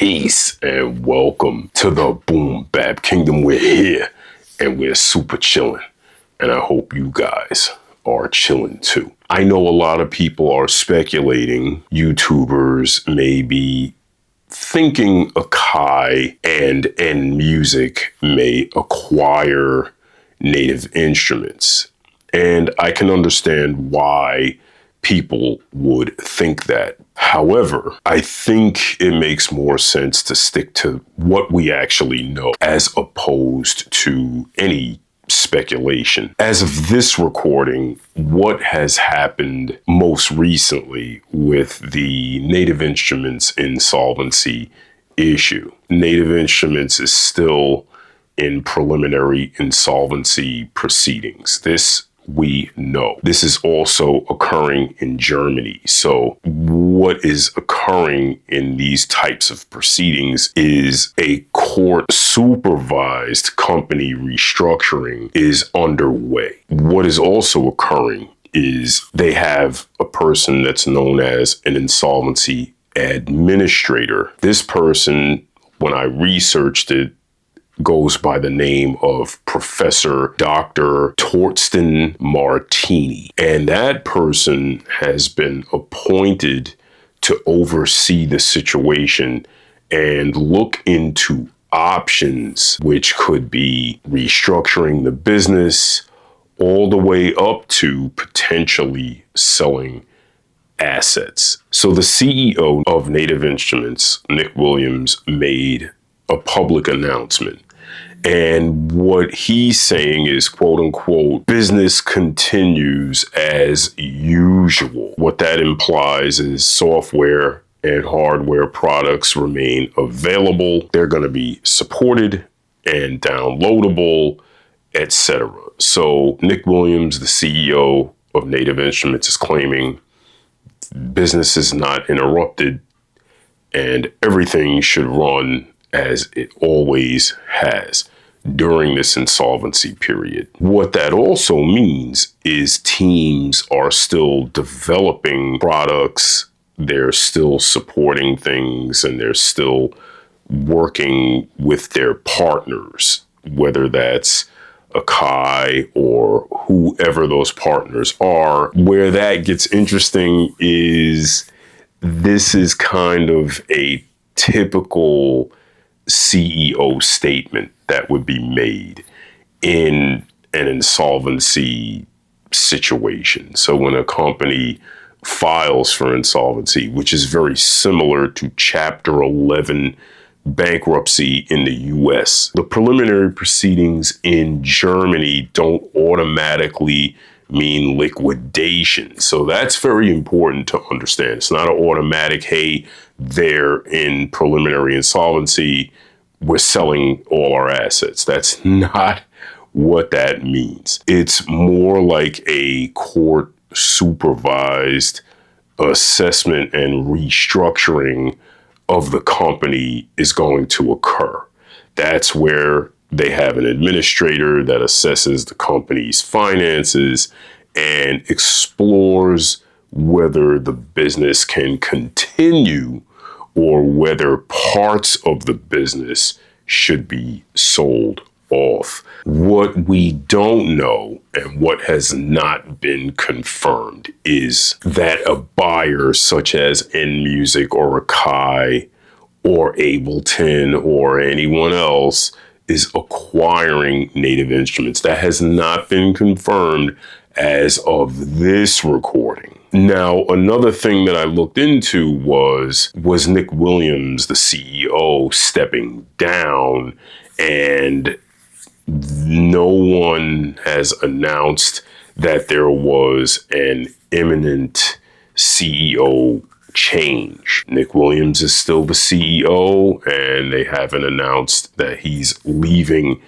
Peace and welcome to the Boom Bap Kingdom. We're here and we're super chilling. And I hope you guys are chilling too. I know a lot of people are speculating YouTubers may be thinking Akai and Music may acquire Native Instruments. And I can understand why people would think that. However, I think it makes more sense to stick to what we actually know as opposed to any speculation. As of this recording, what has happened most recently with the Native Instruments insolvency issue? Native Instruments is still in preliminary insolvency proceedings. This we know. This is also occurring in Germany. So what is occurring in these types of proceedings is a court supervised company restructuring is underway. What is also occurring is they have a person that's known as an insolvency administrator. This person, when I researched it, goes by the name of Professor Dr. Torsten Martini. And that person has been appointed to oversee the situation and look into options, which could be restructuring the business all the way up to potentially selling assets. So the CEO of Native Instruments, Nick Williams, made a public announcement. And what he's saying is, quote unquote, business continues as usual. What that implies is software and hardware products remain available. They're going to be supported and downloadable, etc. So Nick Williams, the CEO of Native Instruments, is claiming business is not interrupted and everything should run as it always has during this insolvency period. What that also means is teams are still developing products, they're still supporting things, and they're still working with their partners, whether that's Akai or whoever those partners are. Where that gets interesting is this is kind of a typical CEO statement that would be made in an insolvency situation. So when a company files for insolvency, which is very similar to Chapter 11 bankruptcy in the US, the preliminary proceedings in Germany don't automatically mean liquidation. So that's very important to understand. It's not an automatic, hey, they're in preliminary insolvency, we're selling all our assets. That's not what that means. It's more like a court supervised assessment and restructuring of the company is going to occur. That's where they have an administrator that assesses the company's finances and explores whether the business can continue or whether parts of the business should be sold off. What we don't know and what has not been confirmed is that a buyer such as Music or Akai or Ableton or anyone else is acquiring Native Instruments. That has not been confirmed as of this recording. Now, another thing that I looked into was Nick Williams, the CEO, stepping down, and no one has announced that there was an imminent CEO change. Nick Williams is still the CEO, and they haven't announced that he's leaving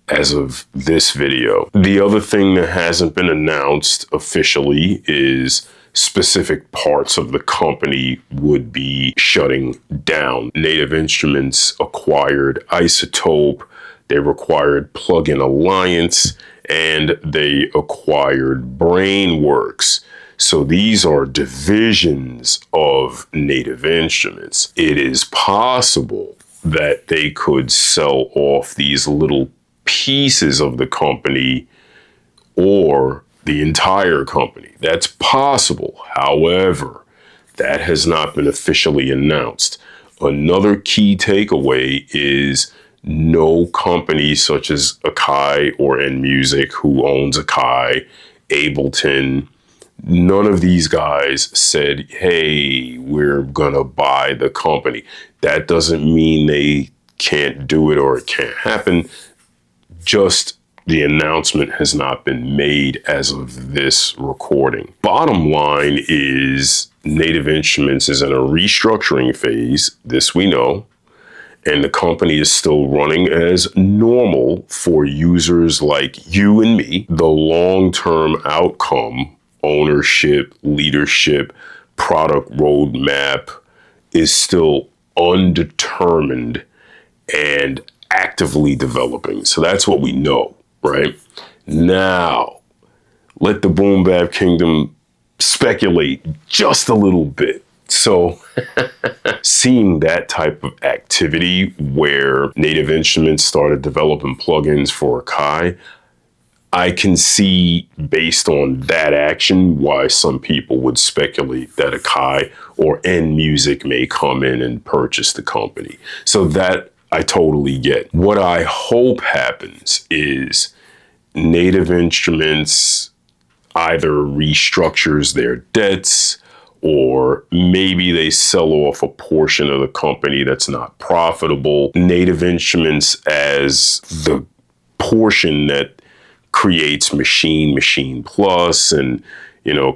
as of this video. The other thing that hasn't been announced officially is specific parts of the company would be shutting down. Native Instruments acquired Isotope, they acquired Plugin Alliance, and they acquired Brainworks. So these are divisions of Native Instruments. It is possible that they could sell off these little pieces of the company or the entire company. That's possible. However, that has not been officially announced. Another key takeaway is no company such as Akai or N-Music, who owns Akai, Ableton, none of these guys said, hey, we're going to buy the company. That doesn't mean they can't do it or it can't happen. Just the announcement has not been made as of this recording. Bottom line is Native Instruments is in a restructuring phase. This we know. And the company is still running as normal for users like you and me. The long-term outcome, ownership, leadership, product roadmap is still undetermined and actively developing. So that's what we know, right? Now, let the Boom Bap Kingdom speculate just a little bit. So seeing that type of activity where Native Instruments started developing plugins for Akai, I can see based on that action why some people would speculate that Akai or N-Music may come in and purchase the company. So that I totally get. What I hope happens is Native Instruments either restructures their debts, or maybe they sell off a portion of the company that's not profitable. Native Instruments as the portion that creates Maschine Plus, and,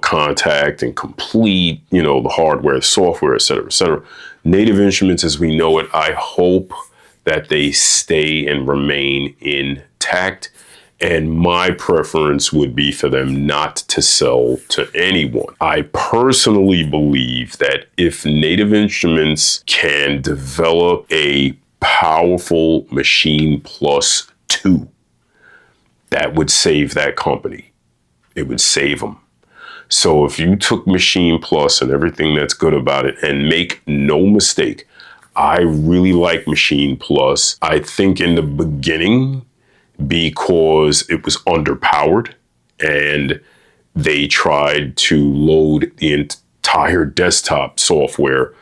Contact and Complete, the hardware, the software, et cetera, et cetera. Native Instruments as we know it, I hope that they stay and remain intact. And my preference would be for them not to sell to anyone. I personally believe that if Native Instruments can develop a powerful Maschine Plus 2, that would save that company. It would save them. So if you took Maschine Plus and everything that's good about it, and make no mistake, I really like Maschine Plus. I think in the beginning, because it was underpowered and they tried to load the entire desktop software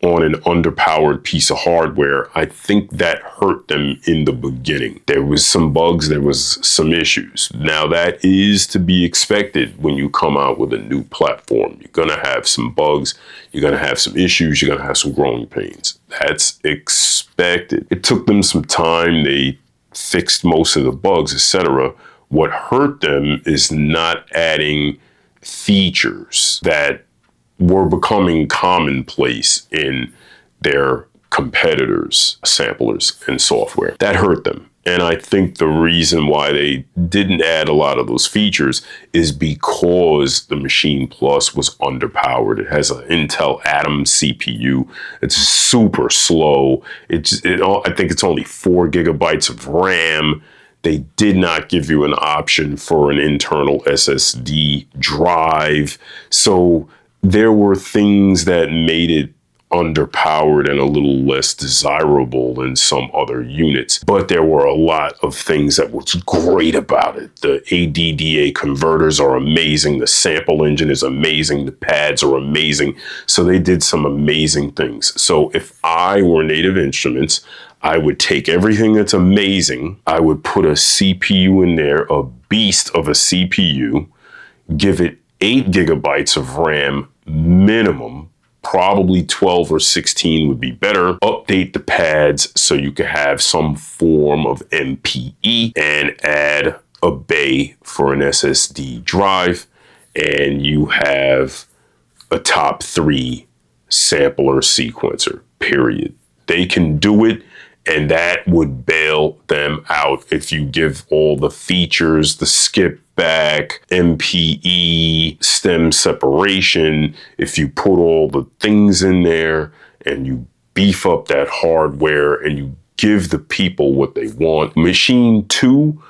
on an underpowered piece of hardware, I think that hurt them in the beginning. There was some bugs, there was some issues. Now that is to be expected when you come out with a new platform. You're gonna have some bugs, you're gonna have some issues, you're gonna have some growing pains. That's expected. It took them some time, they fixed most of the bugs, etc. What hurt them is not adding features that were becoming commonplace in their competitors' samplers and software. That hurt them. And I think the reason why they didn't add a lot of those features is because the Maschine Plus was underpowered. It has an Intel Atom CPU. It's super slow. I think it's only 4 gigabytes of RAM. They did not give you an option for an internal SSD drive. So there were things that made it underpowered and a little less desirable than some other units. But there were a lot of things that was great about it. The ADDA converters are amazing. The sample engine is amazing. The pads are amazing. So they did some amazing things. So if I were Native Instruments, I would take everything that's amazing. I would put a CPU in there, a beast of a CPU, give it 8 gigabytes of RAM minimum, probably 12 or 16 would be better. Update the pads so you can have some form of MPE, and add a bay for an SSD drive, and you have a top 3 sampler sequencer, period. They can do it, and that would bail them out if you give all the features, the skip back, MPE, stem separation. If you put all the things in there and you beef up that hardware and you give the people what they want, Maschine 2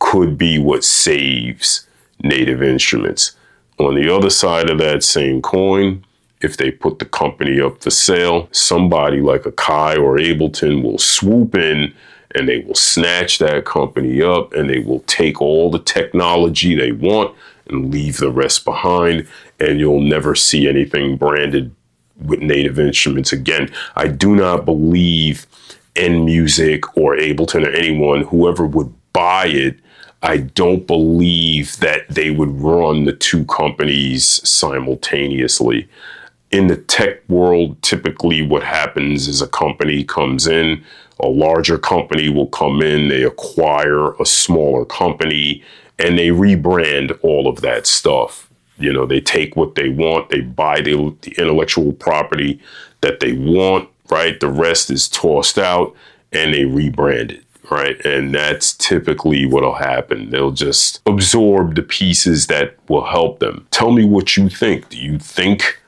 could be what saves Native Instruments. On the other side of that same coin, if they put the company up for sale, somebody like a Kai or Ableton will swoop in and they will snatch that company up and they will take all the technology they want and leave the rest behind. And you'll never see anything branded with Native Instruments again. I do not believe in Music or Ableton or anyone, whoever would buy it, I don't believe that they would run the two companies simultaneously. In the tech world, typically what happens is a company comes in, a larger company will come in, they acquire a smaller company, and they rebrand all of that stuff. You know, they take what they want, they buy the intellectual property that they want, right? The rest is tossed out and they rebrand it, right? And that's typically what'll happen. They'll just absorb the pieces that will help them. Tell me what you think. Do you think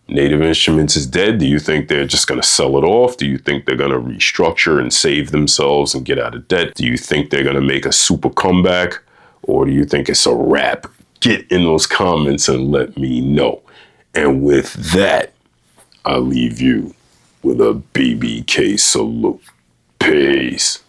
Native Instruments is dead? Do you think they're just going to sell it off? Do you think they're going to restructure and save themselves and get out of debt? Do you think they're going to make a super comeback? Or do you think it's a wrap? Get in those comments and let me know. And with that, I leave you with a BBK salute. Peace.